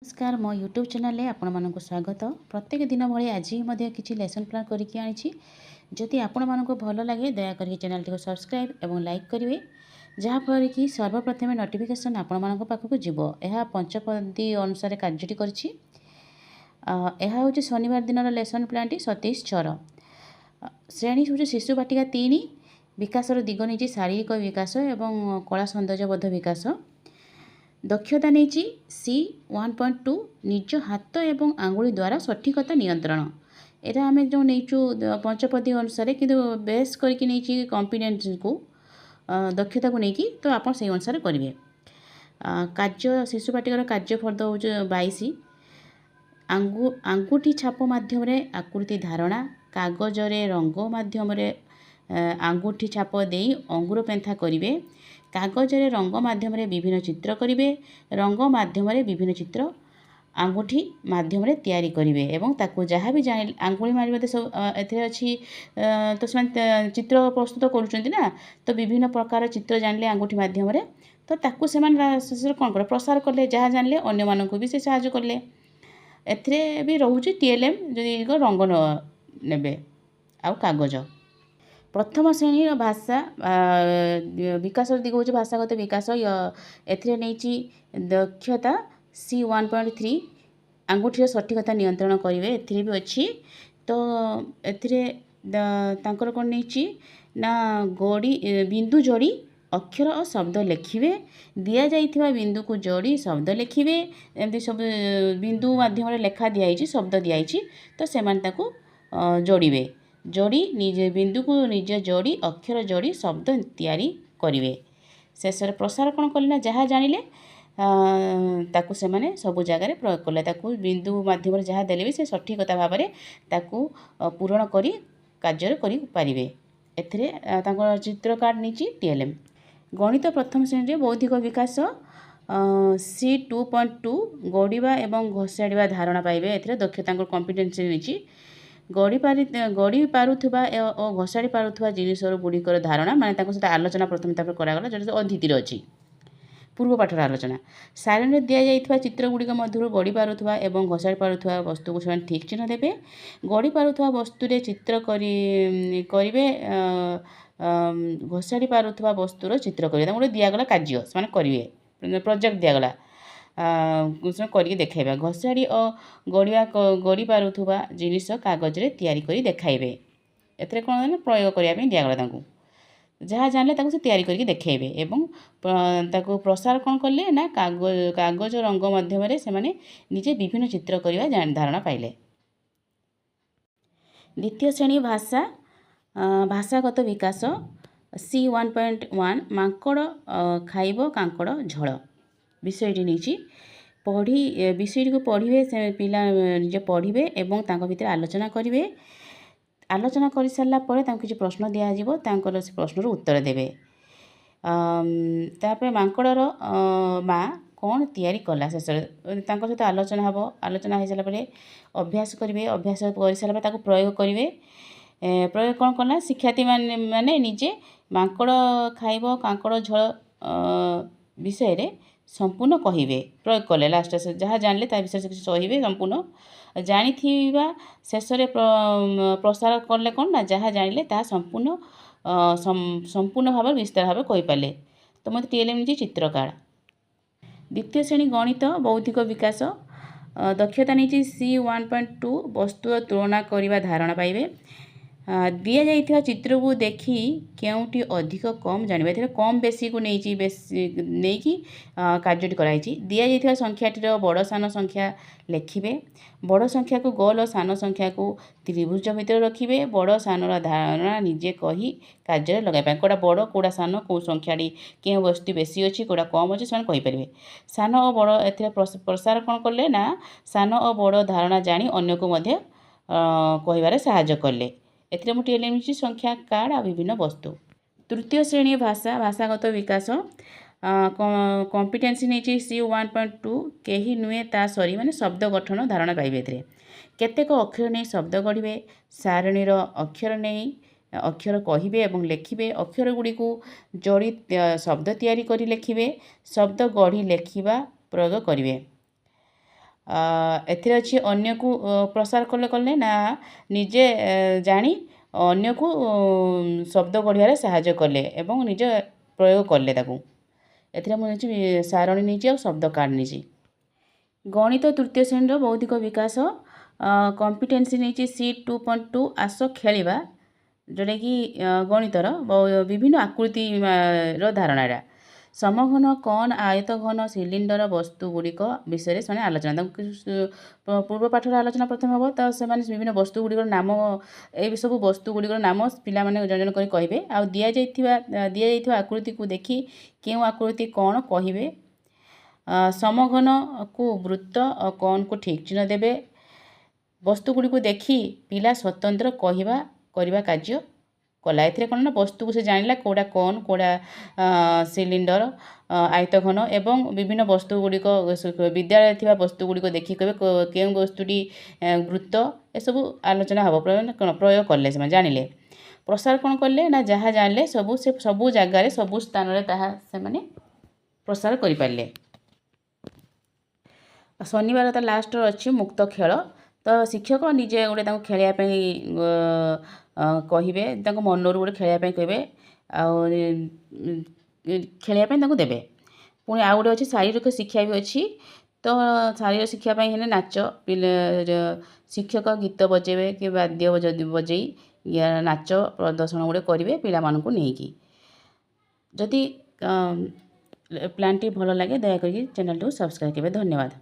नमस्कार मो YouTube channel आपण मानक स्वागत। प्रत्येक दिन भाई आज भी किसी लेसन प्लान करके आनी। जदि आपण मानक भल लगे दयाकोरी चैनल टी सब्सक्राइब और लाइक करेंगे जहाँफल कि सर्वप्रथम नोटिफिकेशन आपण मानक पाखक जीव। यह पंचपदी अनुसार कार्यटी करी हूँ शनिवार दिन लेसन प्लान टी 27/6 श्रेणी हूँ शिशु बाटिका 3 विकास दिग नहीं शारीरिक विकास और कला सौंदर्यबोध विकास। दक्षता नहीं C1.2 निज हाथ एवं आंगुली द्वारा सठिकता नियंत्रण। यहाँ आम जो नहीं पंचपदी अनुसार कि बेस करके नहीं कॉन्फिडेंस को दक्षता को लेकिन तो आप से अनुसार करेंगे। कार्य शिशु बाटिकार कार्यफल हूँ 22 आंगुठी छाप मध्यम आकृति धारणा कागज रंग मध्यम आंगुठी छाप दे अंगुर पेंथा करेंगे। कागज रंग माध्यम विभिन्न चित्र करेंगे। रंग माध्यम विभिन्न चित्र आंगुठी माध्यम तैयारी करेंगे एवं ताकू जहाँ भी जान आंगुली मारे सब ए अच्छी तो चित्र प्रस्तुत करुँच तो विभिन्न प्रकार चित्र जानले आंगुठी माध्यम तो ताकू से कौन कर प्रसार कले जहाँ जानले अन्य मानक भी से साहाय्य कले। एथिरे भी रोचे TLM जो रंग ने आउ कागज। प्रथम श्रेणी भाषा विकास दिग हूँ भाषागत विकास। नहीं दक्षता C1.3 आंगुठी सठिकता नियंत्रण करेंगे। ए भी अच्छी तो एतर कौन नहीं ना गड़ी बिंदु जोड़ी अक्षर और शब्द लिखिए। दि जाइथिबा बिंदु को जोड़ी शब्द लिखिए। एमती सब बिंदु माध्यम लेखा दिखाई शब्द दिखाई तो से जोड़े जोड़ी निज बिंदु को निज जोड़ी अक्षर जोड़ी शब्द तैयारी करेंगे। शेष प्रसार कौन कले ना जहाँ जानिले ताकू से माने सबु जगार प्रयोग कले ताकू बिंदु माध्यम जहाँ देले भी से सठिकता भाव में ताकू पूरण करी कार्य करि पारिबे। एथिरे तांको चित्र कार्ड नीची TLM। गणित प्रथम श्रेणी बौद्धिक विकास C2.2 गढ़ा एवं घोषाड़ा धारणा पाइबे। एथिरे दक्षता कॉम्पिटेंस नीची गढ़ी पारुथुबा और घोषाड़ी पारुथुबा जिनिसर गुड़िकर धारणा माने सहित आलोचना प्रथम करागला जो अधीतिर अच्छी पूर्व पाठर आलोचना। सारणी दि जाइथिबा चित्र गुड़िक मध्य गढ़ी पारुथुबा एवं घोषाड़ी पारुथुबा वस्तु को से ठीक चिन्ह देबे। गढ़ी पारुथुबा वस्तुरे चित्र करेंगे घोषाड़ी पारुथुबा वस्तुर चित्र करेंगे गोटे दिगला कार्य से करेंगे प्रोजेक्ट दिगला करके देखाइबा। घोषाड़ी और गढ़ी पारुथुबा जिनिस कागज रे तैयारी करी देखाइबे। एतरे कौन प्रयोग करने दिगला जहाँ जानले ताकू से तैयारी करके देखेबे एवं ताकू प्रसार कौन कले ना कागज रंग माध्यम से माने निजे विभिन्न चित्र करवा धारणा पाइले। द्वितीय श्रेणी भाषा भाषागत विकास C1.1 मांकड़ खाइब कांकड़ झड़ विषयटी नहीं पढ़ी विषय को पढ़े से पिला निजे पढ़े एवं भीतर आलोचना करेंगे। आलोचना कर सारा पर किसी प्रश्न दिज्व से प्रश्नर उत्तर देवे। तापर मांकड़र माँ कौन तैयारी कला शेष सहित आलोचना हम आलोचना हो सारापर अभ्यास करेंगे। अभ्यास कर सारा प्रयोग करेंगे। प्रयोग कौन कला शिक्षार्थी माने निजे मांकड़ खाइब कांकड़ झड़ विषय संपूर्ण कहे प्रयोग कले लास्ट जहाँ जानले विषय से कहे संपूर्ण जानी शेष प्रसार कले कौन ना जहाँ जानले संपूर्ण संपूर्ण भाव विस्तार भाव कहीपारे। तो मत TLM निजे चित्रकार। द्वितीय श्रेणी गणित बौद्धिक विकास दक्षता नहीं C1.2 वस्तु तुलना करने धारणा पाइबे। दि जाइथिबा चित्र को देखी केउटी अधिक कम जानबे। कम बेसी को नहीं कार्यटी कराई। दि जाइथिबा संख्याटीर बड़ सान संख्या लिखिबे। बड़ संख्या को गोल और सान संख्या को त्रिभुज भितर रखिए। बड़ सान धारणा निजे कही कार्य लगाइबा। कौटा बड़ कौटा सान कौ संख्याटी के वस्तु बेसी अच्छी कौटा कम अच्छे से कहींपारे। सान और बड़ ए प्रसार कौन कले ना सान और बड़ धारणा जानी अन्य को कहिबारे सहायता कले। एथिरे मु TLM संख्या कार्ड आ विभिन्न वस्तु। तृतीय श्रेणी भाषा भाषागत विकास कॉम्पिटेंसी नहीं C1.2 कहीं नुहे ता सरी माने शब्द गठन धारणा पाइबे। एथिरे केतेक अक्षर नहीं शब्द गढ़े। सारणीर अक्षर नहीं अक्षर कहे और लिखे। अक्षर गुड़ी को जोड़ी शब्द तैयारी करी लिखिए। शब्द गढ़ी लेखिबा प्रयोग करेंगे। ଏଥିରେ ଅଛି ଅନ୍ୟକୁ ପ୍ରସାର କଲେ ନା ନିଜେ ଜାଣି ଅନ୍ୟକୁ ଶବ୍ଦ ଗଢ଼ିବାରେ ସାହାଯ୍ୟ କଲେ ଏବଂ ନିଜେ ପ୍ରୟୋଗ କଲେ ତାକୁ। ଏଥିରେ ମୁଁ ନେଇଛି ସାରଣୀ ନେଇଛି ଆଉ ଶବ୍ଦ କାର୍ଡ଼ ନେଇଛି। ଗଣିତ ତୃତୀୟ ଶ୍ରେଣୀର ବୌଦ୍ଧିକ ବିକାଶ କମ୍ପିଟେନ୍ସି ନେଇଛି C2.2 ଆସ ଖେଳିବା, ଯେଉଁଟାକି ଗଣିତର ବିଭିନ୍ନ ଆକୃତିର ଧାରଣାଟା। ସମଘନ, କଣ, ଆୟତ ଘନ, ସିଲିଣ୍ଡର ବସ୍ତୁ ଗୁଡ଼ିକ ବିଷୟରେ ସେମାନେ ଆଲୋଚନା, ତାଙ୍କୁ ପୂର୍ବ ପାଠର ଆଲୋଚନା ପ୍ରଥମେ ହେବ। ତ ସେମାନେ ବିଭିନ୍ନ ବସ୍ତୁ ଗୁଡ଼ିକର ନାମ, ଏହି ସବୁ ବସ୍ତୁ ଗୁଡ଼ିକର ନାମ ପିଲାମାନେ ଜଣ ଜଣ କରି କହିବେ। ଆଉ ଦିଆଯାଇଥିବା ଆକୃତିକୁ ଦେଖି କେଉଁ ଆକୃତି କ'ଣ କହିବେ। ସମଘନକୁ ବୃତ୍ତ, କଣକୁ ଠିକ୍ ଚିହ୍ନ ଦେବେ। ବସ୍ତୁ ଗୁଡ଼ିକୁ ଦେଖି ପିଲା ସ୍ୱତନ୍ତ୍ର କରିବା କାର୍ଯ୍ୟ କଲା। ଏଥିରେ କ'ଣ ନା ବସ୍ତୁକୁ ସେ ଜାଣିଲା କେଉଁଟା କଣ, କେଉଁଟା ସିଲିଣ୍ଡର, ଆୟତଘନ ଏବଂ ବିଭିନ୍ନ ବସ୍ତୁ ଗୁଡ଼ିକ ବିଦ୍ୟାଳୟରେ ଥିବା ବସ୍ତୁ ଗୁଡ଼ିକ ଦେଖି କହିବେ କେଉଁ ବସ୍ତୁଟି ବୃତ୍ତ, ଏସବୁ ଆଲୋଚନା ହେବ। ପ୍ରୟୋଗ କଲେ ସେମାନେ ଜାଣିଲେ। ପ୍ରସାର କ'ଣ କଲେ ନା ଯାହା ଜାଣିଲେ ସେ ସବୁ ଜାଗାରେ ସବୁ ସ୍ଥାନରେ ତାହା ସେମାନେ ପ୍ରସାର କରିପାରିଲେ। ଶନିବାର ତା ଲାଷ୍ଟର ଅଛି ମୁକ୍ତ ଖେଳ। ତ ଶିକ୍ଷକ ନିଜେ ଗୋଟେ ତାଙ୍କୁ ଖେଳିବା ପାଇଁ କହିବେ, ତାଙ୍କ ମନରୁ ଗୋଟେ ଖେଳିବା ପାଇଁ କହିବେ ଆଉ ଖେଳିବା ପାଇଁ ତାଙ୍କୁ ଦେବେ। ପୁଣି ଆଉ ଗୋଟେ ଅଛି ଶାରୀରିକ ଶିକ୍ଷା ବି ଅଛି। ତ ଶାରୀରିକ ଶିକ୍ଷା ପାଇଁ ହେଲେ ନାଚ, ଶିକ୍ଷକ ଗୀତ ବଜାଇବେ କି ବାଦ୍ୟ ବଜାଇ ନାଚ ପ୍ରଦର୍ଶନ ଗୋଟେ କରିବେ ପିଲାମାନଙ୍କୁ ନେଇକି। ଯଦି ପ୍ଲାନ୍ଟି ଭଲ ଲାଗେ ଦୟାକରି ଚ୍ୟାନେଲଟିକୁ ସବସ୍କ୍ରାଇବ୍ କରିବେ। ଧନ୍ୟବାଦ।